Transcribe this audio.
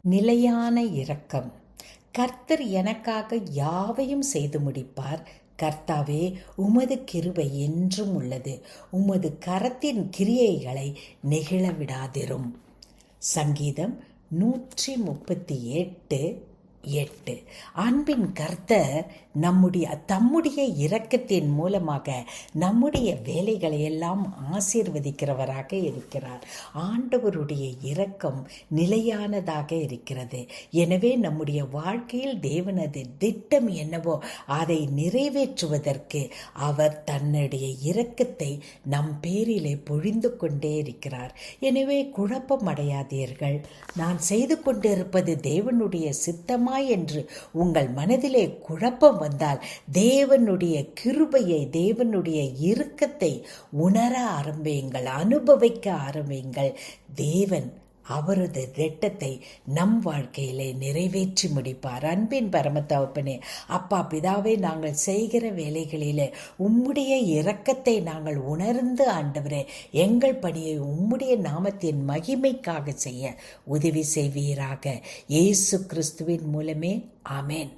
நிலையான இரக்கம். கர்த்தர் எனக்காக யாவையும் செய்து முடிப்பார். கர்த்தாவே, உமது கிருபை என்றும் உள்ளது. உமது கரத்தின் கிரியைகளை நெகிழ விடாதிரும். சங்கீதம் 138:8. அன்பின் கர்த்தர் தம்முடைய இரக்கத்தின் மூலமாக நம்முடைய வேலைகளை எல்லாம் ஆசீர்வதிக்கிறவராக இருக்கிறார். ஆண்டவருடைய இரக்கம் நிலையானதாக இருக்கிறது. எனவே நம்முடைய வாழ்க்கையில் தேவனது திட்டம் என்னவோ அதை நிறைவேற்றுவதற்கு அவர் தன்னுடைய இரக்கத்தை நம் பேரிலே பொழிந்து கொண்டே இருக்கிறார். எனவே குழப்பமடையாதீர்கள். நான் செய்து கொண்டிருப்பது தேவனுடைய சித்தமா என்று உங்கள் மனதிலே குழப்பம் வந்தால் தேவனுடைய கிருபையை, தேவனுடைய இரக்கத்தை உணர ஆரம்பியுங்கள், அனுபவிக்க ஆரம்பியுங்கள். தேவன் அவரது திட்டத்தை நம் வாழ்க்கையிலே நிறைவேற்றி முடிப்பார். அன்பின் பரமதகப்பனே, அப்பா பிதாவே, நாங்கள் செய்கிற வேலைகளிலே உம்முடைய இரக்கத்தை நாங்கள் உணர்ந்து ஆண்டவரே, எங்கள் பணியை உம்முடைய நாமத்தின் மகிமைக்காக செய்ய உதவி செய்வீராக. இயேசு கிறிஸ்துவின் மூலமே ஆமேன்.